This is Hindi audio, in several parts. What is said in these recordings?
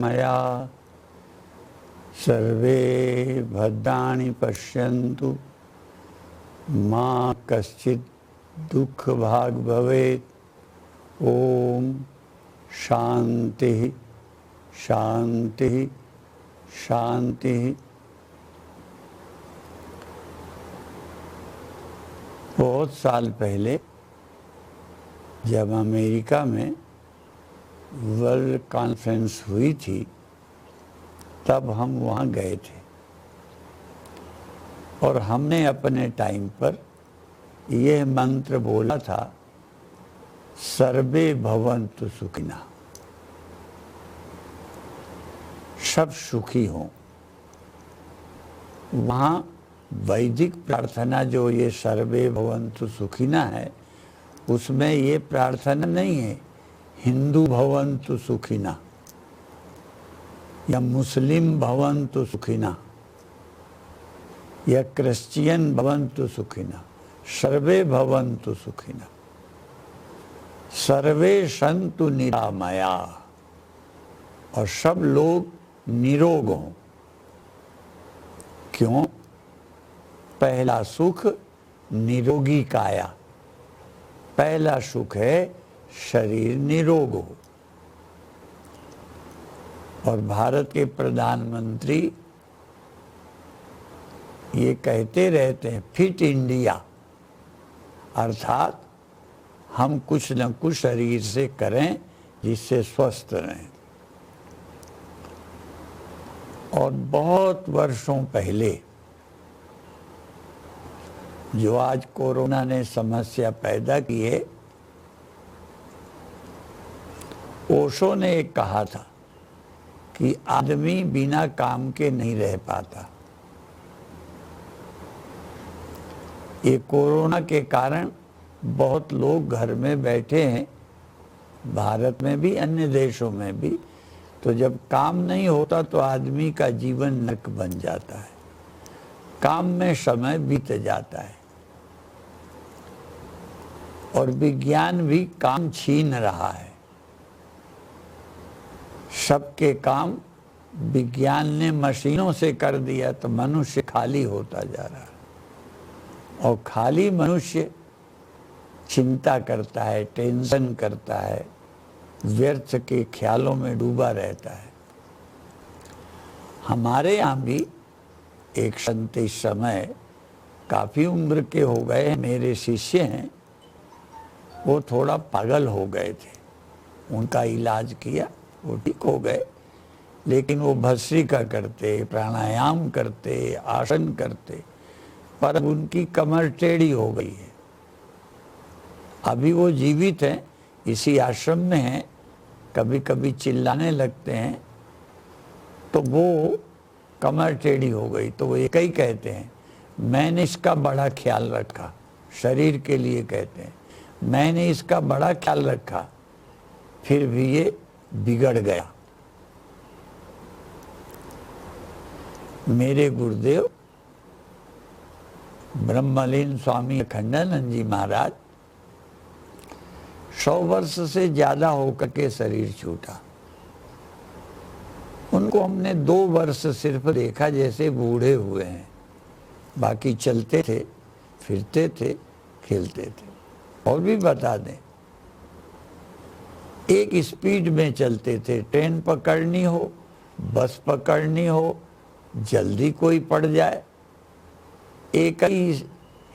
मया सर्वे भद्राणि पश्यन्तु मा कश्चित् दुःखभाग् भवेत्। ओम शांति शांति शांति। बहुत साल पहले जब अमेरिका में वर्ल्ड कॉन्फ्रेंस हुई थी तब हम वहाँ गए थे और हमने अपने टाइम पर यह मंत्र बोला था, सर्वे भवन्तु सुखिनः, सब सुखी हों। वहाँ वैदिक प्रार्थना जो ये सर्वे भवन्तु सुखिनः है, उसमें ये प्रार्थना नहीं है हिंदू भवन्तु सुखिनः या मुस्लिम भवन्तु सुखिनः या क्रिश्चियन भवन्तु सुखिनः, सर्वे भवन्तु सुखिनः, सर्वे सन्तु निरामया, और सब लोग निरोग हों। क्यों? पहला सुख निरोगी काया, पहला सुख है शरीर निरोग हो। और भारत के प्रधानमंत्री ये कहते रहते हैं फिट इंडिया, अर्थात हम कुछ न कुछ शरीर से करें जिससे स्वस्थ रहें। और बहुत वर्षों पहले जो आज कोरोना ने समस्या पैदा की है, ओशो ने एक कहा था कि आदमी बिना काम के नहीं रह पाता। ये कोरोना के कारण बहुत लोग घर में बैठे हैं, भारत में भी अन्य देशों में भी। तो जब काम नहीं होता तो आदमी का जीवन नरक बन जाता है, काम में समय बीत जाता है। और विज्ञान भी काम छीन रहा है, सबके काम विज्ञान ने मशीनों से कर दिया तो मनुष्य खाली होता जा रहा है। और खाली मनुष्य चिंता करता है, टेंशन करता है, व्यर्थ के ख्यालों में डूबा रहता है। हमारे यहाँ भी एक संत इस समय काफ़ी उम्र के हो गए, मेरे शिष्य हैं, वो थोड़ा पागल हो गए थे। उनका इलाज किया, वो ठीक हो गए, लेकिन वो भस्त्रिका करते, प्राणायाम करते, आसन करते, पर उनकी कमर टेढ़ी हो गई है। अभी वो जीवित हैं, इसी आश्रम में हैं, कभी कभी चिल्लाने लगते हैं तो वो कमर टेढ़ी हो गई। तो वो एक ही कहते हैं, मैंने इसका बड़ा ख्याल रखा, शरीर के लिए कहते हैं, मैंने इसका बड़ा ख्याल रखा, फिर भी ये बिगड़ गया। मेरे गुरुदेव ब्रह्मलीन स्वामी अखंडानंद जी महाराज 100 वर्ष से ज्यादा होकर के शरीर छूटा। उनको हमने 2 वर्ष सिर्फ देखा, जैसे बूढ़े हुए हैं, बाकी चलते थे, फिरते थे, खेलते थे। और भी बता दें, एक स्पीड में चलते थे, ट्रेन पकड़नी हो, बस पकड़नी हो, जल्दी कोई पड़ जाए, एक ही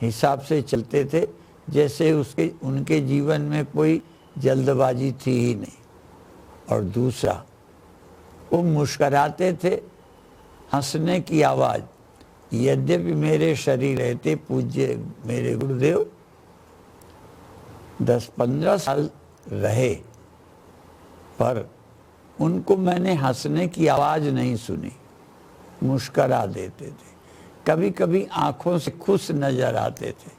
हिसाब से चलते थे, जैसे उनके जीवन में कोई जल्दबाजी थी ही नहीं। और दूसरा, वो मुस्कराते थे, हंसने की आवाज़, यद्यपि मेरे शरीर रहते पूज्य मेरे गुरुदेव 10-15 साल रहे, पर उनको मैंने हंसने की आवाज़ नहीं सुनी। मुस्करा देते थे, कभी कभी आंखों से खुश नजर आते थे।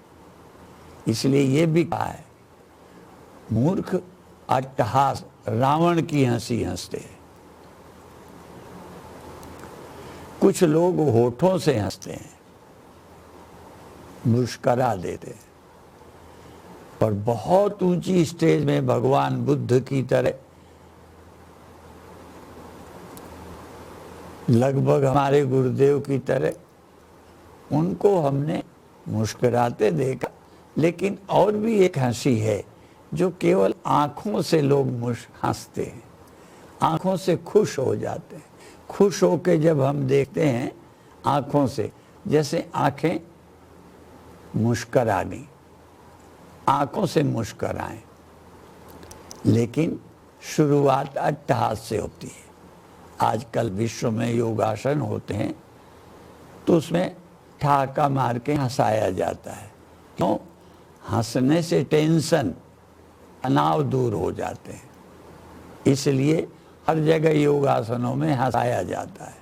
इसलिए ये भी कहा है, मूर्ख अट्टहास रावण की हंसी हंसते हैं। कुछ लोग होठों से हंसते हैं, मुस्करा देते हैं। और बहुत ऊंची स्टेज में भगवान बुद्ध की तरह लगभग हमारे गुरुदेव की तरह उनको हमने मुस्कुराते देखा। लेकिन और भी एक हंसी है जो केवल आंखों से लोग हंसते हैं, आंखों से खुश हो जाते हैं। खुश होकर जब हम देखते हैं आंखों से, जैसे आंखें मुस्कुरा गई, आंखों से मुस्कुराएं। लेकिन शुरुआत अट्टहास से होती है। आजकल विश्व में योगासन होते हैं तो उसमें ठहाका मार के हंसाया जाता है। क्यों? हंसने से टेंशन, तनाव दूर हो जाते हैं, इसलिए हर जगह योगासनों में हंसाया जाता है।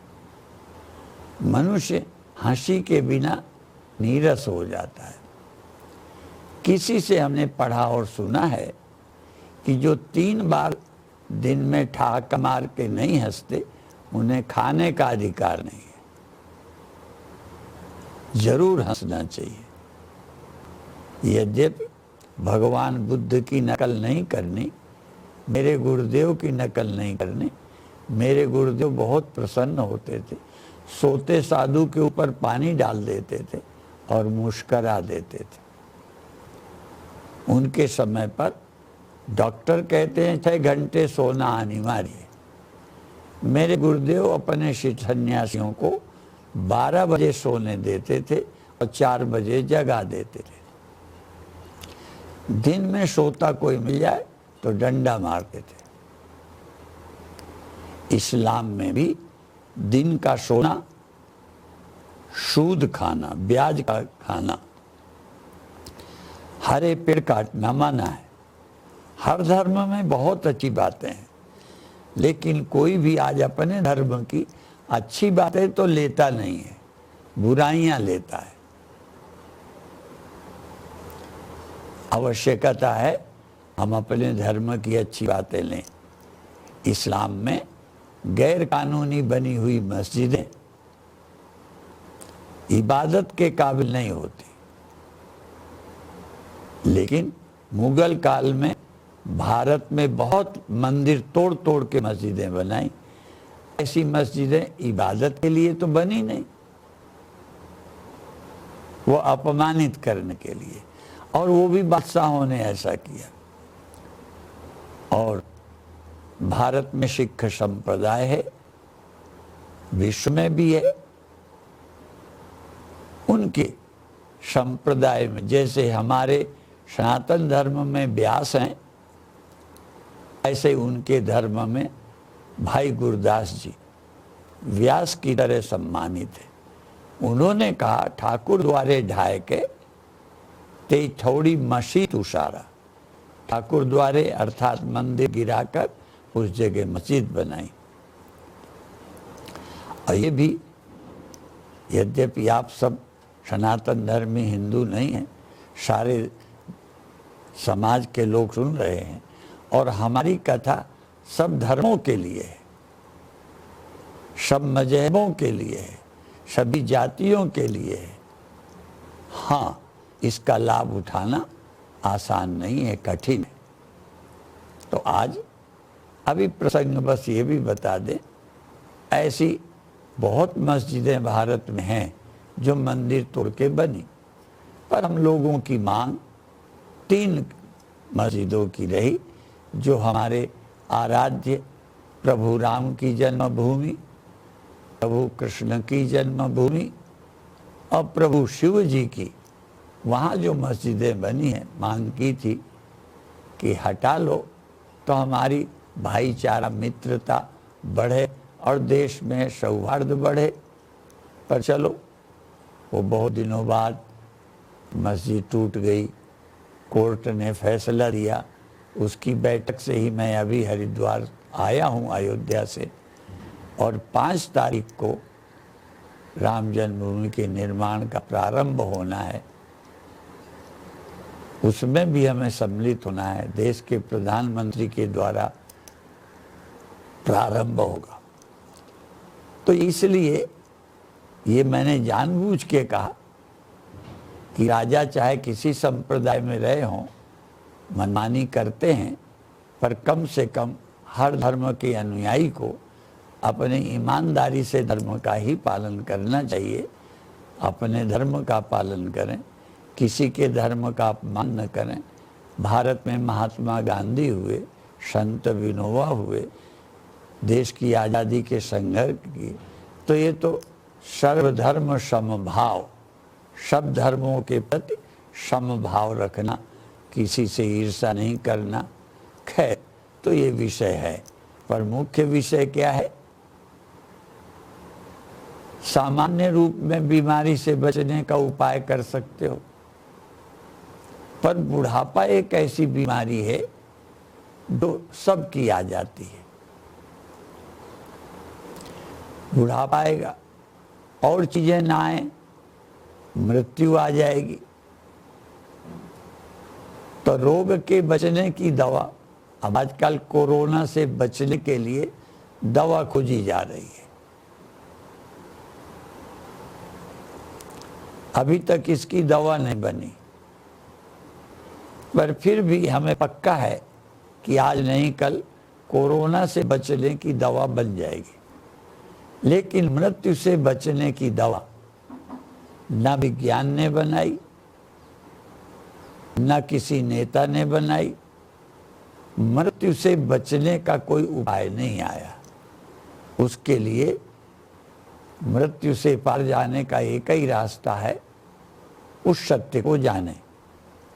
मनुष्य हंसी के बिना नीरस हो जाता है। किसी से हमने पढ़ा और सुना है कि जो 3 बार दिन में ठहाका मार के नहीं हंसते, उन्हें खाने का अधिकार नहीं है। जरूर हंसना चाहिए। यद्यपि भगवान बुद्ध की नकल नहीं करनी, मेरे गुरुदेव की नकल नहीं करनी। मेरे गुरुदेव बहुत प्रसन्न होते थे, सोते साधु के ऊपर पानी डाल देते थे और मुस्करा देते थे। उनके समय पर डॉक्टर कहते हैं 6 घंटे सोना अनिवार्य है। मेरे गुरुदेव अपने सन्यासियों को 12 बजे सोने देते थे और 4 बजे जगा देते थे। दिन में सोता कोई मिल जाए तो डंडा मारते थे। इस्लाम में भी दिन का सोना, सूद खाना, ब्याज का खाना, हरे पेड़ काटना मना है। हर धर्म में बहुत अच्छी बातें हैं, लेकिन कोई भी आज अपने धर्म की अच्छी बातें तो लेता नहीं है, बुराइयां लेता है। आवश्यकता है हम अपने धर्म की अच्छी बातें लें। इस्लाम में गैर कानूनी बनी हुई मस्जिदें इबादत के काबिल नहीं होती, लेकिन मुगल काल में भारत में बहुत मंदिर तोड़ तोड़ के मस्जिदें बनाई। ऐसी मस्जिदें इबादत के लिए तो बनी नहीं, वो अपमानित करने के लिए, और वो भी बादशाहों ने ऐसा किया। और भारत में सिख संप्रदाय है, विश्व में भी है। उनके संप्रदाय में जैसे हमारे सनातन धर्म में व्यास हैं, ऐसे उनके धर्म में भाई गुरदास जी व्यास की तरह सम्मानित है। उन्होंने कहा ठाकुर द्वारे ढाए के ते थोड़ी मस्जिद उसारा। ठाकुर द्वारे अर्थात मंदिर गिराकर उस जगह मस्जिद बनाई। और ये भी, यद्यपि आप सब सनातन धर्मी हिंदू नहीं हैं, सारे समाज के लोग सुन रहे हैं, और हमारी कथा सब धर्मों के लिए है, सब मजहबों के लिए है, सभी जातियों के लिए है। हाँ, इसका लाभ उठाना आसान नहीं है, कठिन है। तो आज अभी प्रसंग बस ये भी बता दें, ऐसी बहुत मस्जिदें भारत में हैं जो मंदिर तोड़ के बनी, पर हम लोगों की मांग 3 मस्जिदों की रही, जो हमारे आराध्य प्रभु राम की जन्मभूमि, प्रभु कृष्ण की जन्मभूमि और प्रभु शिव जी की, वहाँ जो मस्जिदें बनी हैं, मांग की थी कि हटा लो तो हमारी भाईचारा मित्रता बढ़े और देश में सौहार्द बढ़े। पर चलो, वो बहुत दिनों बाद मस्जिद टूट गई, कोर्ट ने फैसला दिया। उसकी बैठक से ही मैं अभी हरिद्वार आया हूँ अयोध्या से, और 5 तारीख को राम जन्मभूमि के निर्माण का प्रारंभ होना है। उसमें भी हमें सम्मिलित होना है। देश के प्रधानमंत्री के द्वारा प्रारंभ होगा। तो इसलिए ये मैंने जानबूझ के कहा कि राजा चाहे किसी संप्रदाय में रहे हों, मनमानी करते हैं, पर कम से कम हर धर्म के अनुयायी को अपने ईमानदारी से धर्म का ही पालन करना चाहिए। अपने धर्म का पालन करें, किसी के धर्म का अपमान न करें। भारत में महात्मा गांधी हुए, संत विनोबा हुए, देश की आज़ादी के संघर्ष किए। तो ये तो सर्वधर्म समभाव, सब धर्मों के प्रति समभाव रखना, किसी से ईर्ष्या नहीं करना। खैर, तो ये विषय है, पर मुख्य विषय क्या है? सामान्य रूप में बीमारी से बचने का उपाय कर सकते हो, पर बुढ़ापा एक ऐसी बीमारी है जो सबकी आ जाती है। बुढ़ापा आएगा और चीजें ना आए, मृत्यु आ जाएगी। तो रोग के बचने की दवा, अब आजकल कोरोना से बचने के लिए दवा खोजी जा रही है। अभी तक इसकी दवा नहीं बनी, पर फिर भी हमें पक्का है कि आज नहीं कल कोरोना से बचने की दवा बन जाएगी। लेकिन मृत्यु से बचने की दवा न विज्ञान ने बनाई, न किसी नेता ने बनाई। मृत्यु से बचने का कोई उपाय नहीं आया। उसके लिए मृत्यु से पार जाने का एक ही रास्ता है, उस सत्य को जाने,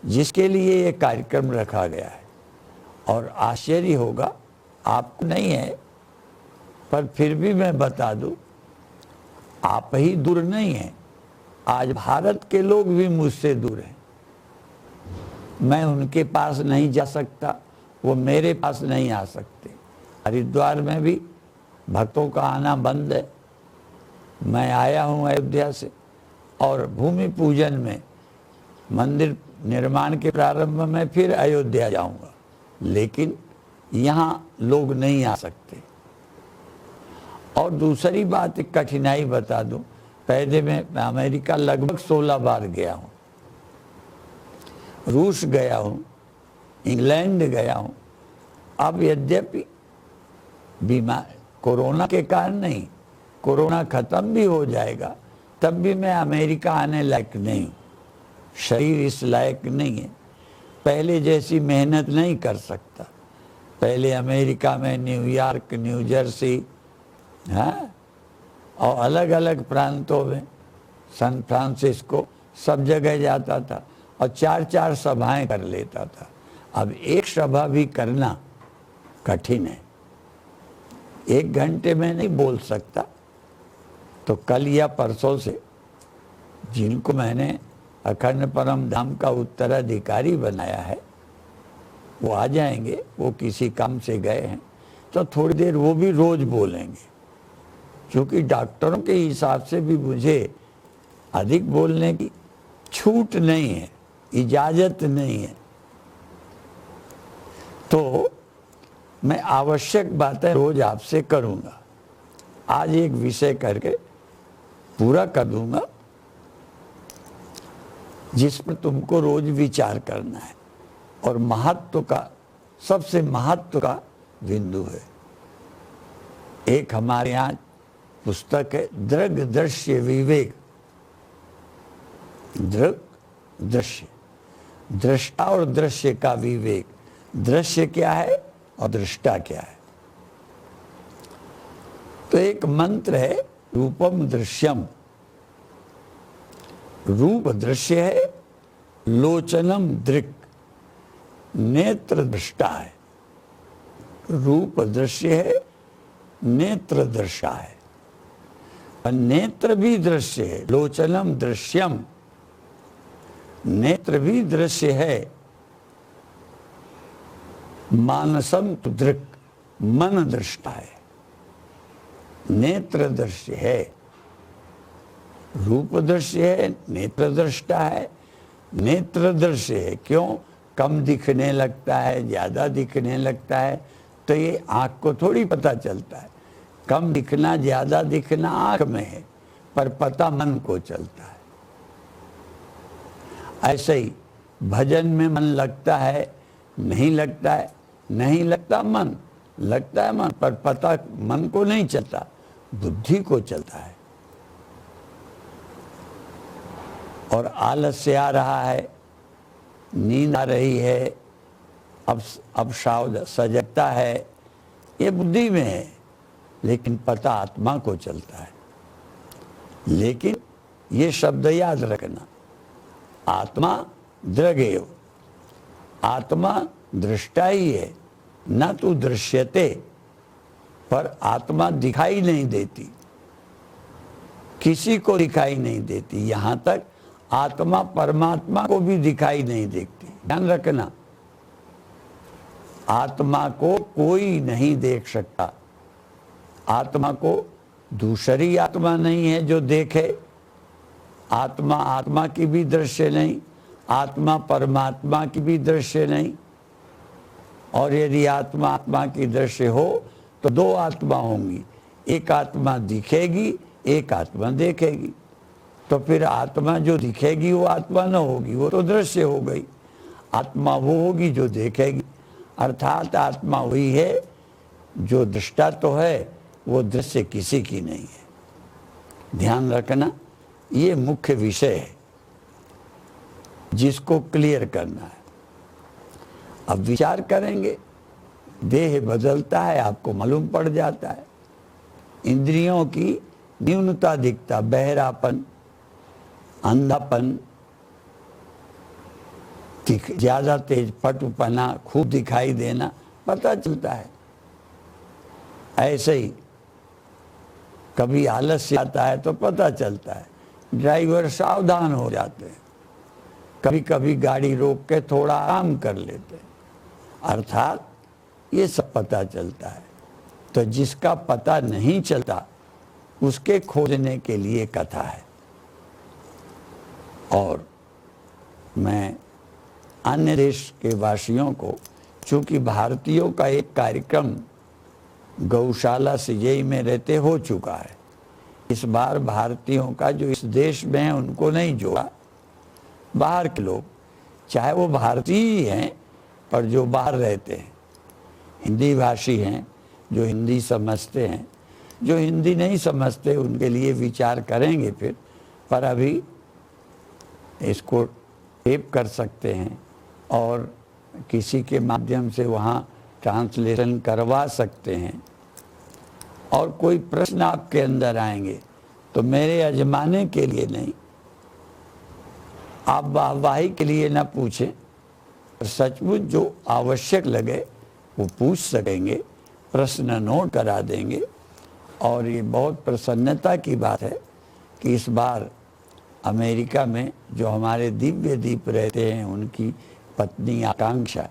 जिसके लिए ये कार्यक्रम रखा गया है। और आश्चर्य होगा, आपको नहीं है, पर फिर भी मैं बता दूं, आप ही दूर नहीं हैं। आज भारत के लोग भी मुझसे दूर हैं। मैं उनके पास नहीं जा सकता, वो मेरे पास नहीं आ सकते। हरिद्वार में भी भक्तों का आना बंद है। मैं आया हूँ अयोध्या से, और भूमि पूजन में, मंदिर निर्माण के प्रारंभ में फिर अयोध्या जाऊंगा, लेकिन यहाँ लोग नहीं आ सकते। और दूसरी बात, एक कठिनाई बता दूं, पहले मैं अमेरिका लगभग 16 बार गया हूँ, रूस गया हूँ, इंग्लैंड गया हूँ। अब यद्यपि बीमार कोरोना के कारण नहीं, कोरोना खत्म भी हो जाएगा, तब भी मैं अमेरिका आने लायक नहीं हूँ। शरीर इस लायक नहीं है, पहले जैसी मेहनत नहीं कर सकता। पहले अमेरिका में न्यूयॉर्क, न्यू जर्सी, हाँ, और अलग अलग प्रांतों में, सैन फ्रांसिस्को, सब जगह जाता था और 4-4 सभाएं कर लेता था। अब एक सभा भी करना कठिन है, 1 घंटे में नहीं बोल सकता। तो कल या परसों से जिनको मैंने अखंड परम धाम का उत्तराधिकारी बनाया है, वो आ जाएंगे। वो किसी काम से गए हैं, तो थोड़ी देर वो भी रोज बोलेंगे, क्योंकि डॉक्टरों के हिसाब से भी मुझे अधिक बोलने की छूट नहीं है, इजाजत नहीं है। तो मैं आवश्यक बातें रोज आपसे करूंगा। आज एक विषय करके पूरा कर दूंगा, जिस पर तुमको रोज विचार करना है, और महत्व का, सबसे महत्व का बिंदु है। एक हमारे यहाँ पुस्तक है, दृग दृश्य विवेक। दृग दृश्य, दृष्टा और दृश्य का विवेक। दृश्य क्या है और दृष्टा क्या है? तो एक मंत्र है, रूपम दृश्यम। रूप दृश्य है, लोचनम दृक्, नेत्र दृष्टा है। रूप दृश्य है, नेत्र दृष्टा है। और नेत्र भी दृश्य है, लोचनम दृश्यम, नेत्र भी दृश्य है। मानसम तो दृक्, मन दृष्टा है। नेत्र दृश्य है, रूप दृश्य है, नेत्र दृष्टा है। नेत्र दृश्य है, क्यों? कम दिखने लगता है, ज्यादा दिखने लगता है, तो ये आंख को थोड़ी पता चलता है। कम दिखना, ज्यादा दिखना आंख में है, पर पता मन को चलता है। ऐसे ही भजन में मन लगता है, नहीं लगता है, नहीं लगता मन, लगता है मन, पर पता मन को नहीं चलता, बुद्धि को चलता है। और आलस्य आ रहा है, नींद आ रही है, अब सजगता है, ये बुद्धि में है, लेकिन पता आत्मा को चलता है। लेकिन ये शब्द याद रखना, आत्मा दृगेव, आत्मा दृष्टा ही है, न तो दृश्यते, पर आत्मा दिखाई नहीं देती, किसी को दिखाई नहीं देती। यहां तक आत्मा परमात्मा को भी दिखाई नहीं देती। ध्यान रखना, आत्मा को कोई नहीं देख सकता। आत्मा को दूसरी आत्मा नहीं है जो देखे, आत्मा आत्मा की भी दृश्य नहीं, आत्मा परमात्मा की भी दृश्य नहीं। और यदि आत्मा आत्मा की दृश्य हो तो दो आत्मा होंगी, एक आत्मा दिखेगी, एक आत्मा देखेगी। तो फिर आत्मा जो दिखेगी वो आत्मा न होगी, वो तो दृश्य हो गई। आत्मा वो होगी जो देखेगी, अर्थात आत्मा वही है जो दृष्टा तो है, वो दृश्य किसी की नहीं है। ध्यान रखना, ये मुख्य विषय है जिसको क्लियर करना है। अब विचार करेंगे, देह बदलता है, आपको मालूम पड़ जाता है। इंद्रियों की न्यूनता दिखता, बहरापन, अंधापन, ज्यादा तेज पटुपना, खूब दिखाई देना पता चलता है। ऐसे ही कभी आलस्य आता है तो पता चलता है, ड्राइवर सावधान हो जाते हैं, कभी कभी गाड़ी रोक के थोड़ा आराम कर लेते हैं, अर्थात ये सब पता चलता है। तो जिसका पता नहीं चलता उसके खोजने के लिए कथा है। और मैं अन्य देश के वासियों को, चूंकि भारतीयों का एक कार्यक्रम गौशाला सिजई में रहते हो चुका है, इस बार भारतीयों का जो इस देश में है उनको नहीं जोड़ा, बाहर के लोग, चाहे वो भारतीय ही हैं पर जो बाहर रहते हैं, हिंदी भाषी हैं, जो हिंदी समझते हैं, जो हिंदी नहीं समझते उनके लिए विचार करेंगे फिर, पर अभी इसको टेप कर सकते हैं और किसी के माध्यम से वहाँ ट्रांसलेशन करवा सकते हैं। और कोई प्रश्न आपके अंदर आएंगे तो मेरे अजमाने के लिए नहीं, आप वाहवाही के लिए ना पूछें, सचमुच जो आवश्यक लगे वो पूछ सकेंगे, प्रश्न नोट करा देंगे। और ये बहुत प्रसन्नता की बात है कि इस बार अमेरिका में जो हमारे दिव्य दीप रहते हैं, उनकी पत्नी आकांक्षा,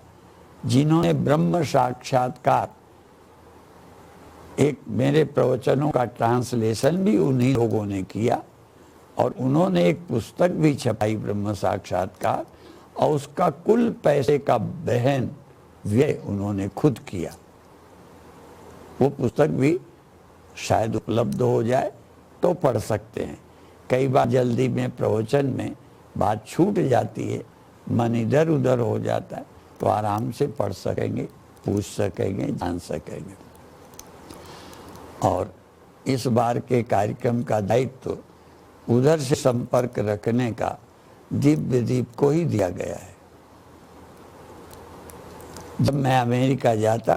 जिन्होंने ब्रह्म साक्षात्कार, एक मेरे प्रवचनों का ट्रांसलेशन भी उन्हीं लोगों ने किया और उन्होंने एक पुस्तक भी छपाई ब्रह्म साक्षात्कार, और उसका कुल पैसे का वहन व्यय उन्होंने खुद किया। वो पुस्तक भी शायद उपलब्ध हो जाए तो पढ़ सकते हैं। कई बार जल्दी में प्रवचन में बात छूट जाती है, मन इधर उधर हो जाता है, तो आराम से पढ़ सकेंगे, पूछ सकेंगे, जान सकेंगे। और इस बार के कार्यक्रम का दायित्व उधर से संपर्क रखने का दिव्य दीप को ही दिया गया है। जब मैं अमेरिका जाता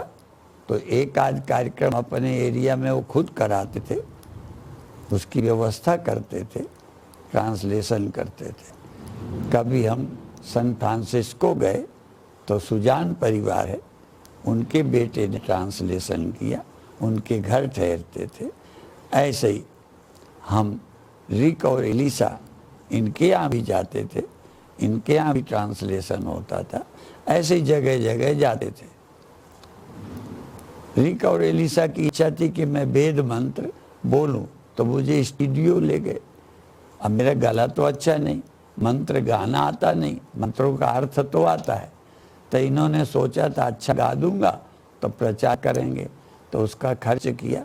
तो एक आध कार्यक्रम अपने एरिया में वो खुद कराते थे, उसकी व्यवस्था करते थे, ट्रांसलेशन करते थे। कभी हम सैन फ्रांसिस्को गए तो सुजान परिवार है, उनके बेटे ने ट्रांसलेशन किया, उनके घर ठहरते थे। ऐसे ही हम रिक और एलिसा, इनके यहाँ भी जाते थे, इनके यहाँ भी ट्रांसलेशन होता था। ऐसे ही जगह जगह जाते थे। रिक और एलिसा की इच्छा थी कि मैं वेद मंत्र बोलूं, तो मुझे स्टूडियो ले गए। अब मेरा गला तो अच्छा नहीं, मंत्र गाना आता नहीं, मंत्रों का अर्थ तो आता है, तो इन्होंने सोचा था अच्छा गा दूंगा तो प्रचार करेंगे, तो उसका खर्च किया,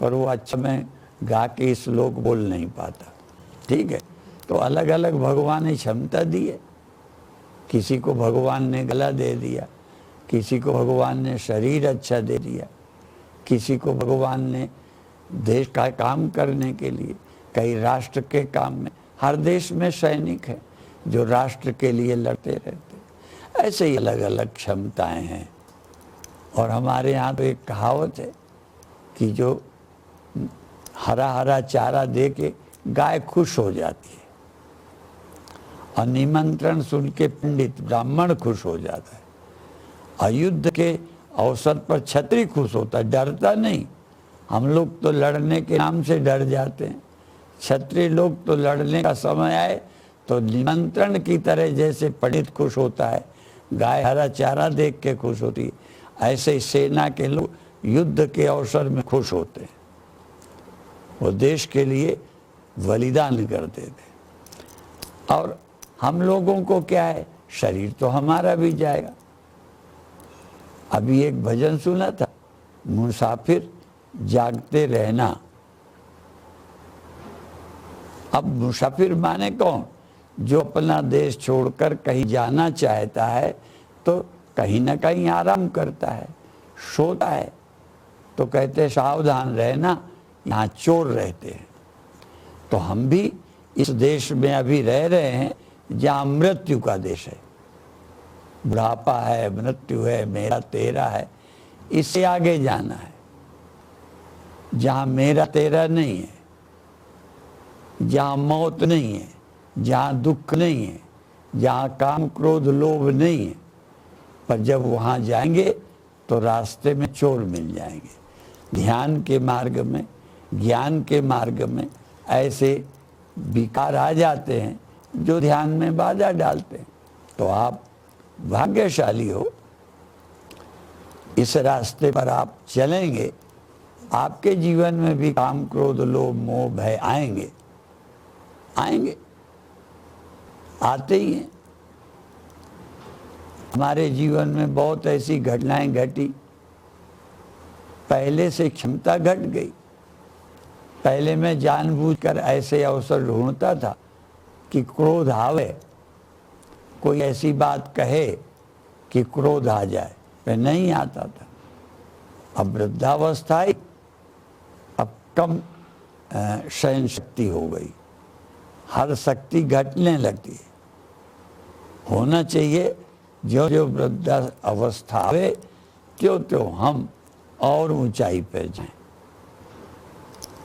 पर वो अच्छा मैं गा के श्लोक बोल नहीं पाता। ठीक है, तो अलग अलग भगवान ने क्षमता दी है। किसी को भगवान ने गला दे दिया, किसी को भगवान ने शरीर अच्छा दे दिया, किसी को भगवान ने देश का काम करने के लिए, कई राष्ट्र के काम में, हर देश में सैनिक हैं जो राष्ट्र के लिए लड़ते रहते। ऐसे ही अलग अलग क्षमताएं हैं। और हमारे यहाँ तो एक कहावत है कि जो हरा हरा चारा दे के गाय खुश हो जाती है, और निमंत्रण सुन के पंडित ब्राह्मण खुश हो जाता है, और युद्ध के अवसर पर छत्री खुश होता है, डरता नहीं। हम लोग तो लड़ने के नाम से डर जाते हैं, क्षत्रिय लोग तो लड़ने का समय आए तो निमंत्रण की तरह जैसे पंडित खुश होता है, गाय हरा चारा देख के खुश होती है, ऐसे ही सेना के लोग युद्ध के अवसर में खुश होते हैं। वो देश के लिए बलिदान करते थे। और हम लोगों को क्या है, शरीर तो हमारा भी जाएगा। अभी एक भजन सुना था, मुसाफिर जागते रहना। अब मुसाफिर माने कौन? जो अपना देश छोड़कर कहीं जाना चाहता है तो कहीं ना कहीं आराम करता है, सोता है, तो कहते सावधान रहना, यहाँ चोर रहते हैं। तो हम भी इस देश में अभी रह रहे हैं जहाँ मृत्यु का देश है, बुढ़ापा है, मृत्यु है, मेरा तेरा है। इससे आगे जाना है जहाँ मेरा तेरा नहीं है, जहाँ मौत नहीं है, जहाँ दुख नहीं है, जहाँ काम क्रोध लोभ नहीं है। पर जब वहाँ जाएंगे तो रास्ते में चोर मिल जाएंगे। ध्यान के मार्ग में, ज्ञान के मार्ग में ऐसे विकार आ जाते हैं जो ध्यान में बाधा डालते हैं। तो आप भाग्यशाली हो, इस रास्ते पर आप चलेंगे, आपके जीवन में भी काम क्रोध लोभ मोह भय आएंगे, आएंगे, आते ही हैं। हमारे जीवन में बहुत ऐसी घटनाएं घटी, पहले से क्षमता घट गई। पहले मैं जानबूझकर ऐसे अवसर ढूंढता था कि क्रोध आवे, कोई ऐसी बात कहे कि क्रोध आ जाए, मैं नहीं आता था। अब वृद्धावस्था आई, अब कम सहन शक्ति हो गई, हर शक्ति घटने लगती है। होना चाहिए जो जो वृद्धा अवस्था आवे त्यों त्यों हम और ऊंचाई पर जाएं।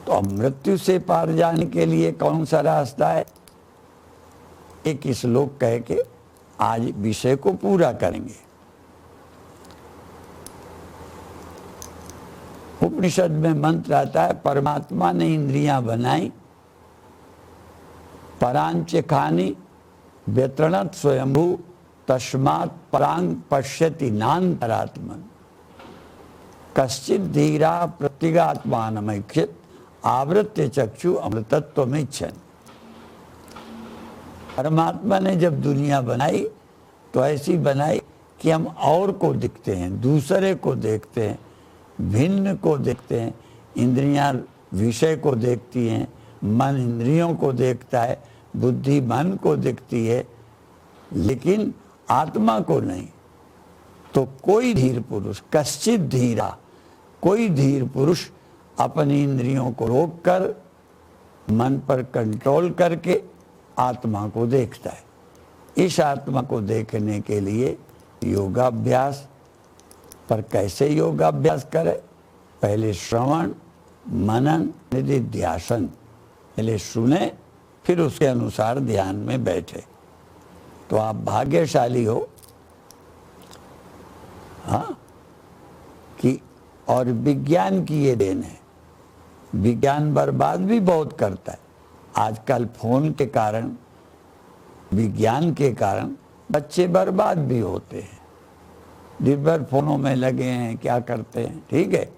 तो अब मृत्यु से पार जाने के लिए कौन सा रास्ता है, एक श्लोक कह के आज विषय को पूरा करेंगे। उपनिषद में मंत्र आता है, परमात्मा ने इंद्रियां बनाई, परांच खानी व्यतरणत स्वयंभू, तस्मात् परांग पश्यति नान्तरात्मन, कश्चित धीरा प्रत्यगात्मानमैक्षित, आवृत्य चक्षु अमृतत्वमिच्छन्। परमात्मा ने जब दुनिया बनाई तो ऐसी बनाई कि हम और को दिखते हैं, दूसरे को देखते हैं, भिन्न को देखते हैं। इंद्रियां विषय को देखती हैं, मन इंद्रियों को देखता है, बुद्धि मन को दिखती है, लेकिन आत्मा को नहीं। तो कोई धीर पुरुष, कश्चित धीरा, कोई धीर पुरुष अपनी इंद्रियों को रोककर मन पर कंट्रोल करके आत्मा को देखता है। इस आत्मा को देखने के लिए योगाभ्यास, पर कैसे योगाभ्यास करें? पहले श्रवण, मनन, निधिध्यासन। पहले सुने, फिर उसके अनुसार ध्यान में बैठे। तो आप भाग्यशाली हो, हाँ, कि और विज्ञान की ये देन है। विज्ञान बर्बाद भी बहुत करता है। आजकल फोन के कारण, विज्ञान के कारण बच्चे बर्बाद भी होते हैं। दिन भर फोनों में लगे हैं, क्या करते हैं, ठीक है।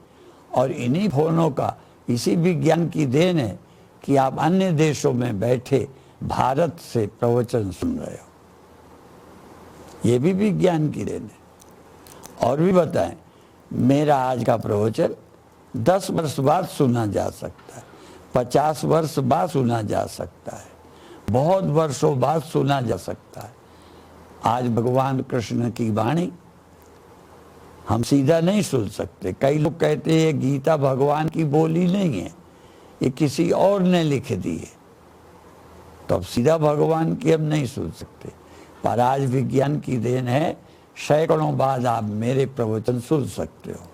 और इन्हीं फोनों का, इसी विज्ञान की देन है कि आप अन्य देशों में बैठे भारत से प्रवचन सुन रहे हो। ये भी विज्ञान की देन है। और भी बताएं, मेरा आज का प्रवचन 10 वर्ष बाद सुना जा सकता है, 50 वर्ष बाद सुना जा सकता है, बहुत वर्षों बाद सुना जा सकता है। आज भगवान कृष्ण की वाणी हम सीधा नहीं सुन सकते। कई लोग कहते हैं गीता भगवान की बोली नहीं है, ये किसी और ने लिख दी है, तो अब सीधा भगवान की हम नहीं सुन सकते। पर आज विज्ञान की देन है, सैकड़ों बाद आप मेरे प्रवचन सुन सकते हो,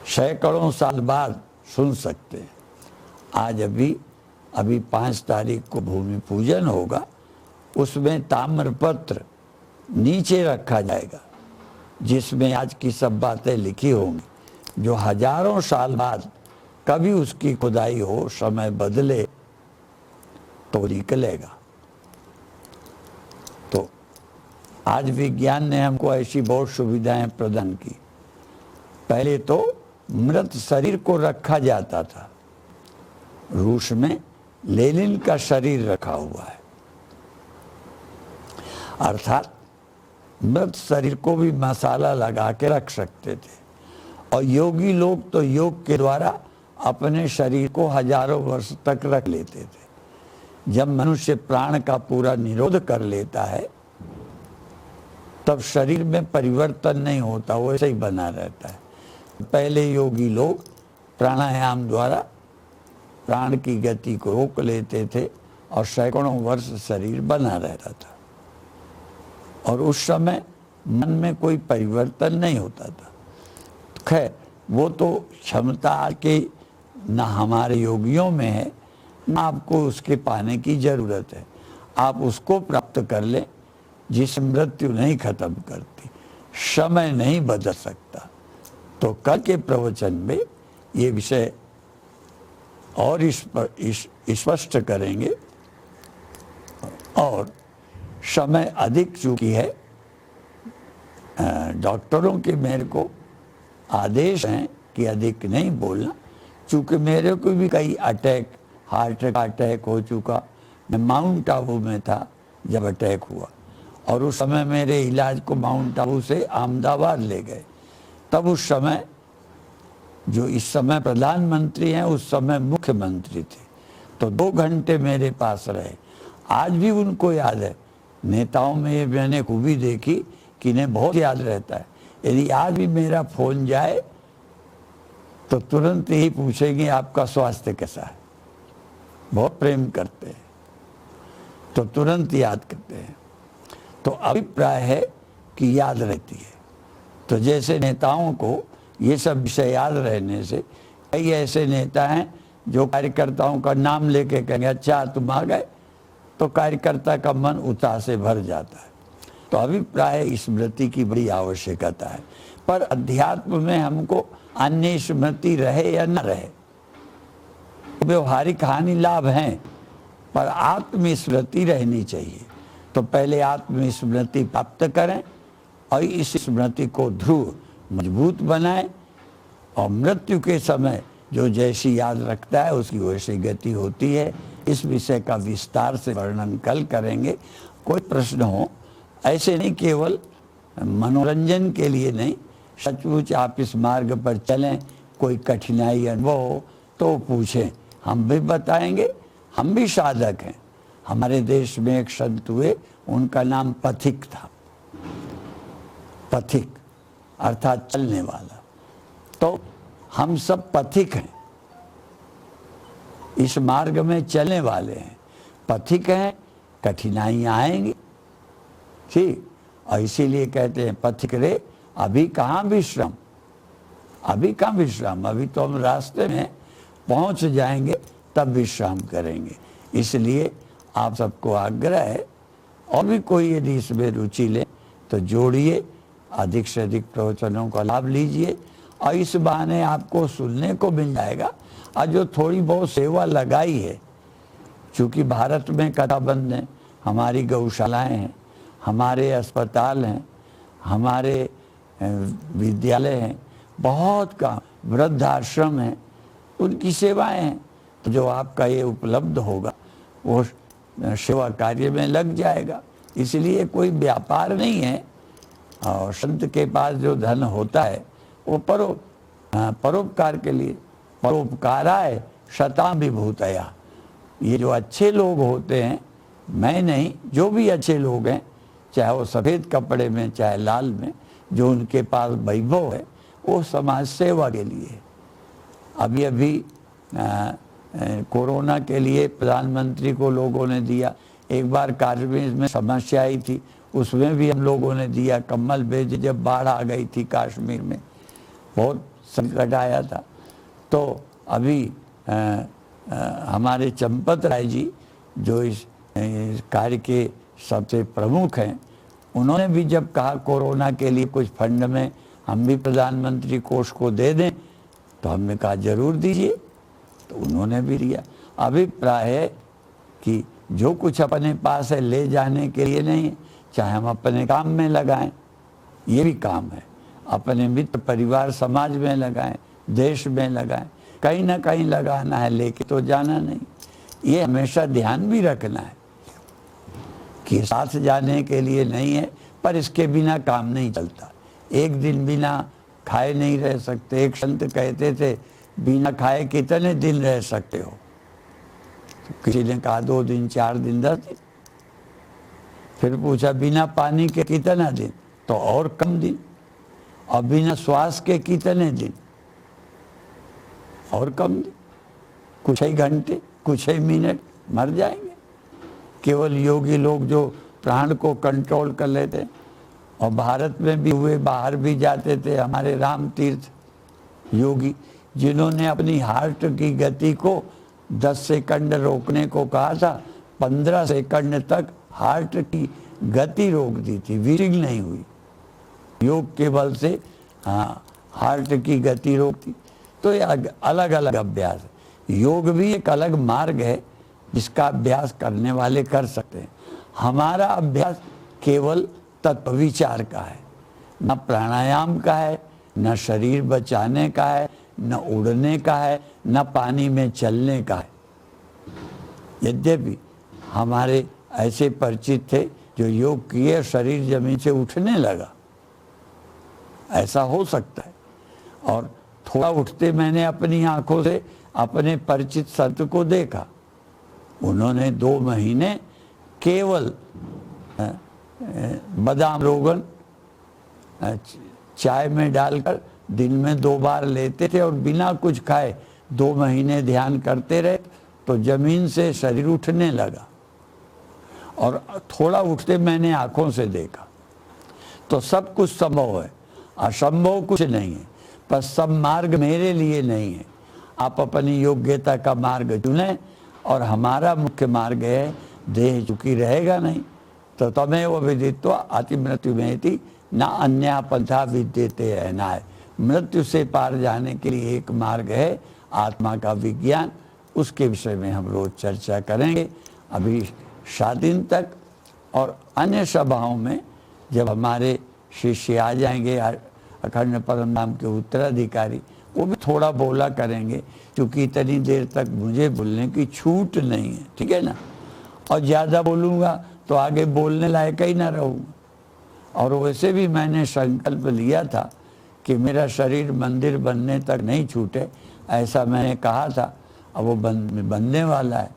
सैकड़ों साल बाद सुन सकते हैं। आज अभी 5 तारीख को भूमि पूजन होगा, उसमें ताम्रपत्र नीचे रखा जाएगा जिसमें आज की सब बातें लिखी होंगी, जो हजारों साल बाद कभी उसकी खुदाई हो, समय बदले तो निकलेगा। तो आज विज्ञान ने हमको ऐसी बहुत सुविधाएं प्रदान की। पहले तो मृत शरीर को रखा जाता था, रूस में लेनिन का शरीर रखा हुआ है, अर्थात मृत शरीर को भी मसाला लगा के रख सकते थे। और योगी लोग तो योग के द्वारा अपने शरीर को हजारों वर्ष तक रख लेते थे। जब मनुष्य प्राण का पूरा निरोध कर लेता है तब शरीर में परिवर्तन नहीं होता, वो ऐसे ही बना रहता है। पहले योगी लोग प्राणायाम द्वारा प्राण की गति को रोक लेते थे और सैकड़ों वर्ष शरीर बना रहता था, और उस समय मन में कोई परिवर्तन नहीं होता था। खैर, वो तो क्षमता के न हमारे योगियों में है, न आपको उसके पाने की जरूरत है। आप उसको प्राप्त कर लें जिस मृत्यु नहीं खत्म करती, समय नहीं बदल सकता। तो कल के प्रवचन में ये विषय और स्पष्ट करेंगे। और समय अधिक चूकी है, डॉक्टरों के मेरे को आदेश हैं कि अधिक नहीं बोलना, चूँकि मेरे को भी कई हार्ट अटैक हो चुका। मैं माउंट आबू में था जब अटैक हुआ, और उस समय मेरे इलाज को माउंट आबू से अहमदाबाद ले गए। तब उस समय जो इस समय प्रधानमंत्री हैं उस समय मुख्यमंत्री थे, तो 2 घंटे मेरे पास रहे। आज भी उनको याद है। नेताओं में ये मैंने खूबी देखी कि इन्हें बहुत याद रहता है। यदि आज भी मेरा फोन जाए तो तुरंत यही पूछेंगे आपका स्वास्थ्य कैसा है। बहुत प्रेम करते हैं, तो तुरंत याद करते हैं। तो अभिप्राय है कि याद रहती है। तो जैसे नेताओं को ये सब विषय याद रहने से, कई ऐसे नेता हैं जो कार्यकर्ताओं का नाम लेके कहेंगे अच्छा तुम आ गए, तो कार्यकर्ता का मन उत्साह से भर जाता है। तो अभिप्राय स्मृति की बड़ी आवश्यकता है। पर अध्यात्म में हमको अन्य स्मृति रहे या न रहे, व्यवहारिक हानि लाभ हैं, पर आत्मस्मृति रहनी चाहिए। तो पहले आत्मस्मृति प्राप्त करें और इस स्मृति को ध्रुव मजबूत बनाएं, और मृत्यु के समय जो जैसी याद रखता है उसकी वैसी गति होती है। इस विषय का विस्तार से वर्णन कल करेंगे। कोई प्रश्न हो, ऐसे नहीं केवल मनोरंजन के लिए नहीं, सचमुच आप इस मार्ग पर चलें, कोई कठिनाई अनुभव हो तो पूछें, हम भी बताएंगे। हम भी साधक हैं। हमारे देश में एक संत हुए, उनका नाम पथिक था। पथिक अर्थात चलने वाला। तो हम सब पथिक हैं, इस मार्ग में चलने वाले हैं, पथिक हैं। कठिनाइयाँ आएंगी, ठीक, और इसीलिए कहते हैं पथिक रे अभी कहाँ विश्राम, अभी कहाँ विश्राम, अभी तो हम रास्ते में पहुँच जाएंगे तब विश्राम करेंगे। इसलिए आप सबको आग्रह है, और भी कोई यदि इसमें रुचि ले तो जोड़िए, अधिक से अधिक प्रवचनों का लाभ लीजिए, और इस बहाने आपको सुनने को मिल जाएगा। और जो थोड़ी बहुत सेवा लगाई है, चूँकि भारत में कथाबंद है, हमारी गौशालाएं हैं, हमारे अस्पताल हैं, हमारे विद्यालय हैं, बहुत काम, वृद्धाश्रम हैं, उनकी सेवाएं हैं। तो जो आपका ये उपलब्ध होगा वो सेवा कार्य में लग जाएगा। इसलिए कोई व्यापार नहीं है, और संत के पास जो धन होता है वो परोपकार के लिए, परोपकाराय शतां विभूतया। ये जो अच्छे लोग होते हैं, मैं नहीं, जो भी अच्छे लोग हैं, चाहे वो सफ़ेद कपड़े में चाहे लाल में, जो उनके पास वैभव है वो समाज सेवा के लिए है। अभी अभी कोरोना के लिए प्रधानमंत्री को लोगों ने दिया, एक बार कश्मीर में समस्या आई थी उसमें भी हम लोगों ने दिया, कम्बल भेजे जब बाढ़ आ गई थी कश्मीर में, बहुत संकट आया था। तो अभी हमारे चंपत राय जी जो इस कार्य के सबसे प्रमुख हैं, उन्होंने भी जब कहा कोरोना के लिए कुछ फंड में हम भी प्रधानमंत्री कोष को दे दें, तो हमने कहा जरूर दीजिए, तो उन्होंने भी दिया। अभिप्राय है कि जो कुछ अपने पास है ले जाने के लिए नहीं, चाहे हम अपने काम में लगाएं, ये भी काम है, अपने मित्र परिवार समाज में लगाएं, देश में लगाएं, कहीं ना कहीं लगाना है, लेके तो जाना नहीं। ये हमेशा ध्यान भी रखना है कि साथ जाने के लिए नहीं है, पर इसके बिना काम नहीं चलता। एक दिन बिना खाए नहीं रह सकते। एक संत कहते थे बिना खाए कितने दिन रह सकते हो, तो किसी ने कहा 2 दिन 4 दिन 10 दिन। फिर पूछा बिना पानी के कितना दिन, तो और कम दिन। और बिना श्वास के कितने दिन, और कम दिन। कुछ ही घंटे, कुछ ही मिनट, मर जाएंगे। केवल योगी लोग जो प्राण को कंट्रोल कर लेते हैं, और भारत में भी हुए, बाहर भी जाते थे हमारे राम तीर्थ योगी, जिन्होंने अपनी हार्ट की गति को 10 सेकंड रोकने को कहा था, 15 सेकंड तक हार्ट की गति रोक दी थी, वीरिंग नहीं हुई। योग के बल से हार्ट की गति रोकती। तो ये अलग अलग अभ्यास है। योग भी एक अलग मार्ग है जिसका अभ्यास करने वाले कर सकते हैं। हमारा अभ्यास केवल तत्व विचार का है, न प्राणायाम का है, न शरीर बचाने का है, न उड़ने का है, न पानी में चलने का है। यद्यपि हमारे ऐसे परिचित थे जो योग किए शरीर जमीन से उठने लगा, ऐसा हो सकता है। और थोड़ा उठते मैंने अपनी आंखों से अपने परिचित संत को देखा, उन्होंने 2 महीने केवल बादाम रोगन चाय में डालकर दिन में 2 बार लेते थे और बिना कुछ खाए 2 महीने ध्यान करते रहे, तो जमीन से शरीर उठने लगा। और थोड़ा उठते मैंने आंखों से देखा। तो सब कुछ संभव है, असंभव कुछ नहीं है, पर सब मार्ग मेरे लिए नहीं है। आप अपनी योग्यता का मार्ग चुनें, और हमारा मुख्य मार्ग है देह चूंकि रहेगा नहीं, तो तमेव विदित्वा अति मृत्यु में ना अन्य पंथा विद्यते है। मृत्यु से पार जाने के लिए एक मार्ग है आत्मा का विज्ञान, उसके विषय में हम रोज चर्चा करेंगे। अभी 7 दिन तक, और अन्य सभाओं में जब हमारे शिष्य आ जाएंगे, अखंड परम नाम के उत्तराधिकारी, वो भी थोड़ा बोला करेंगे, क्योंकि इतनी देर तक मुझे बोलने की छूट नहीं है, ठीक है ना। और ज़्यादा बोलूँगा तो आगे बोलने लायक ही ना रहूँगा। और वैसे भी मैंने संकल्प लिया था कि मेरा शरीर मंदिर बनने तक नहीं छूटे, ऐसा मैंने कहा था। अब वो बनने वाला है,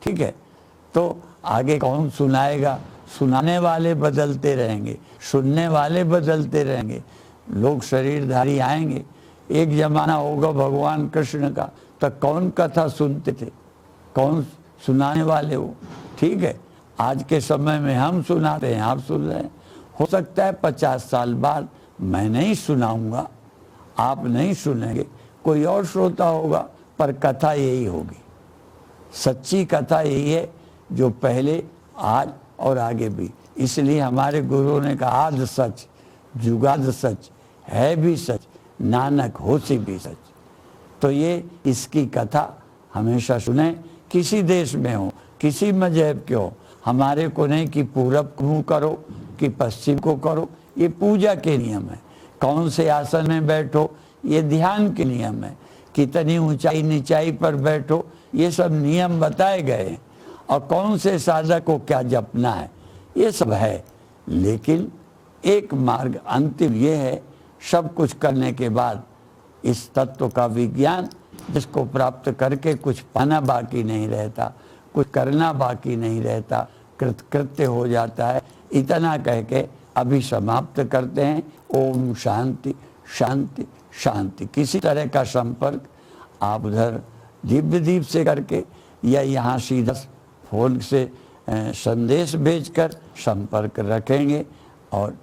ठीक है। तो आगे कौन सुनाएगा, सुनाने वाले बदलते रहेंगे, सुनने वाले बदलते रहेंगे, लोग शरीरधारी आएंगे। एक जमाना होगा भगवान कृष्ण का, तो कौन कथा सुनते थे, कौन सुनाने वाले हो, ठीक है। आज के समय में हम सुनाते हैं, आप सुन रहे हैं। हो सकता है 50 साल बाद मैं नहीं सुनाऊंगा, आप नहीं सुनेंगे, कोई और श्रोता होगा, पर कथा यही होगी। सच्ची कथा यही है जो पहले, आज और आगे भी। इसलिए हमारे गुरुओं ने कहा आद सच जुगाद सच है भी सच, नानक होसी भी सच। तो ये इसकी कथा हमेशा सुने, किसी देश में हो, किसी मजहब के हो। हमारे को नहीं कि पूरब को करो कि पश्चिम को करो, ये पूजा के नियम है। कौन से आसन में बैठो, ये ध्यान के नियम है। कितनी ऊंचाई नीचाई पर बैठो, ये सब नियम बताए गए हैं। और कौन से साधक को क्या जपना है, ये सब है। लेकिन एक मार्ग अंतिम ये है, सब कुछ करने के बाद इस तत्व का विज्ञान, जिसको प्राप्त करके कुछ पाना बाकी नहीं रहता, कुछ करना बाकी नहीं रहता, कृतकृत्य हो जाता है। इतना कह के अभी समाप्त करते हैं। ओम शांति शांति शांति। किसी तरह का संपर्क आप उधर दिव्य दीप से करके या यहाँ सीधा फोन से संदेश भेजकर संपर्क रखेंगे और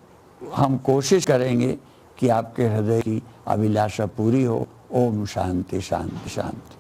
हम कोशिश करेंगे कि आपके हृदय की अभिलाषा पूरी हो। ओम शांति शांति शांति।